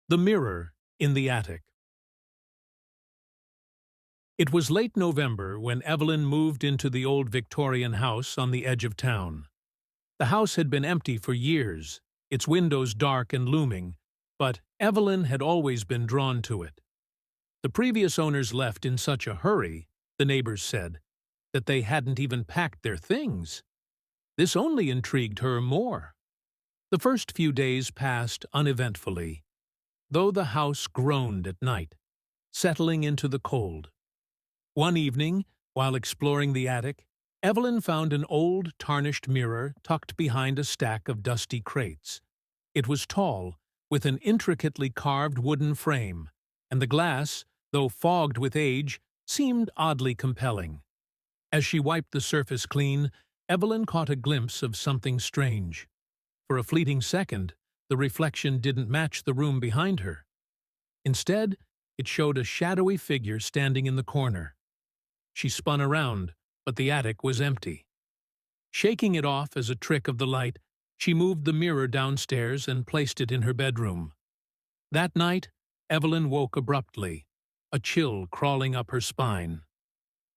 The mirror in the attic. It was late November when Evelyn moved into the old Victorian house on the edge of town. The house had been empty for years, its windows dark and looming, but Evelyn had always been drawn to it. The previous owners left in such a hurry, the neighbors said, that they hadn't even packed their things. This only intrigued her more. The first few days passed uneventfully, though the house groaned at night, settling into the cold. One evening, while exploring the attic, Evelyn found an old, tarnished mirror tucked behind a stack of dusty crates. It was tall, with an intricately carved wooden frame, and the glass, though fogged with age, seemed oddly compelling. As she wiped the surface clean, Evelyn caught a glimpse of something strange. For a fleeting second, the reflection didn't match the room behind her. Instead, it showed a shadowy figure standing in the corner. She spun around, but the attic was empty. Shaking it off as a trick of the light, she moved the mirror downstairs and placed it in her bedroom. That night, Evelyn woke abruptly, a chill crawling up her spine.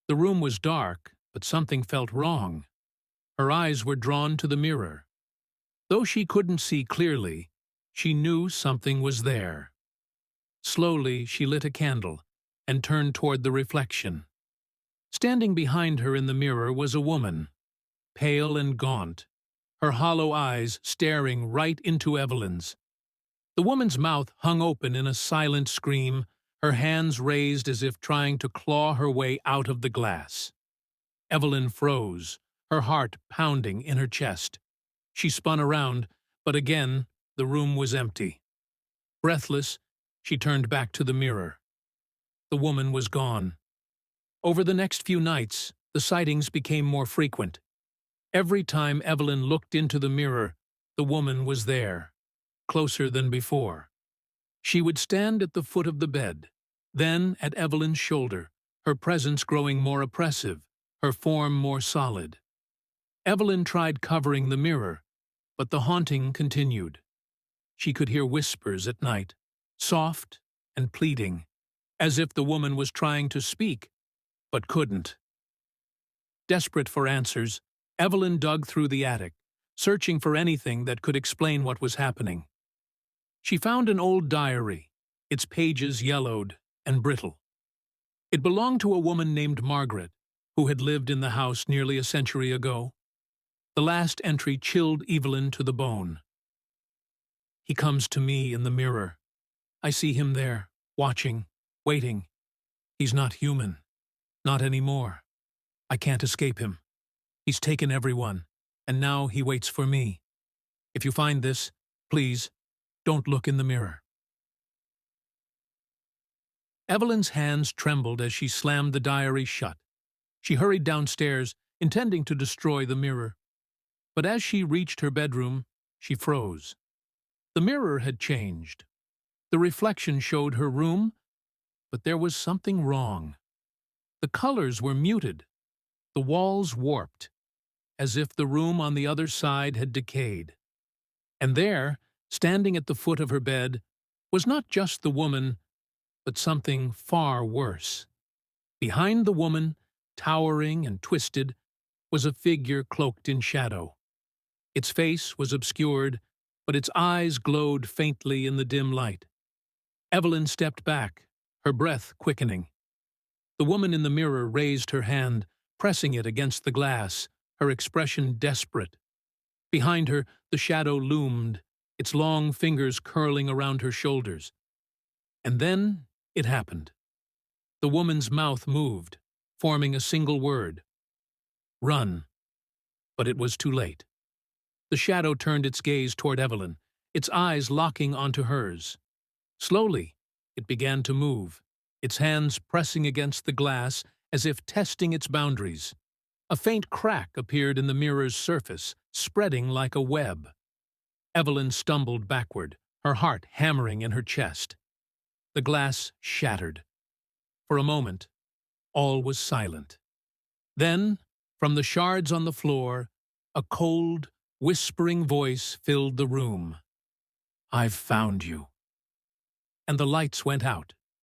The room was dark, but something felt wrong. Her eyes were drawn to the mirror. Though she couldn't see clearly, she knew something was there. Slowly, she lit a candle and turned toward the reflection. Standing behind her in the mirror was a woman, pale and gaunt, her hollow eyes staring right into Evelyn's. The woman's mouth hung open in a silent scream, her hands raised as if trying to claw her way out of the glass. Evelyn froze, her heart pounding in her chest. She spun around, but again the room was empty. Breathless, she turned back to the mirror. The woman was gone. Over the next few nights, the sightings became more frequent. Every time Evelyn looked into the mirror, the woman was there, closer than before. She would stand at the foot of the bed, then at Evelyn's shoulder, her presence growing more oppressive, her form more solid. Evelyn tried covering the mirror, but the haunting continued. She could hear whispers at night, soft and pleading, as if the woman was trying to speak, but couldn't. Desperate for answers, Evelyn dug through the attic, searching for anything that could explain what was happening. She found an old diary, its pages yellowed and brittle. It belonged to a woman named Margaret, who had lived in the house nearly a century ago. The last entry chilled Evelyn to the bone. He comes to me in the mirror. I see him there, watching, waiting. He's not human. Not anymore. I can't escape him. He's taken everyone, and now he waits for me. If you find this, please, don't look in the mirror. Evelyn's hands trembled as she slammed the diary shut. She hurried downstairs, intending to destroy the mirror. But as she reached her bedroom, she froze. The mirror had changed. The reflection showed her room, but there was something wrong. The colors were muted, the walls warped, as if the room on the other side had decayed. And there, standing at the foot of her bed, was not just the woman, but something far worse. Behind the woman, towering and twisted, was a figure cloaked in shadow. Its face was obscured, but its eyes glowed faintly in the dim light. Evelyn stepped back, her breath quickening. The woman in the mirror raised her hand, pressing it against the glass, her expression desperate. Behind her, the shadow loomed, its long fingers curling around her shoulders. And then it happened. The woman's mouth moved, forming a single word. Run. But it was too late. The shadow turned its gaze toward Evelyn, its eyes locking onto hers. Slowly, it began to move, its hands pressing against the glass as if testing its boundaries. A faint crack appeared in the mirror's surface, spreading like a web. Evelyn stumbled backward, her heart hammering in her chest. The glass shattered. For a moment, all was silent. Then, from the shards on the floor, a cold, whispering voice filled the room. I've found you. and the lights went out.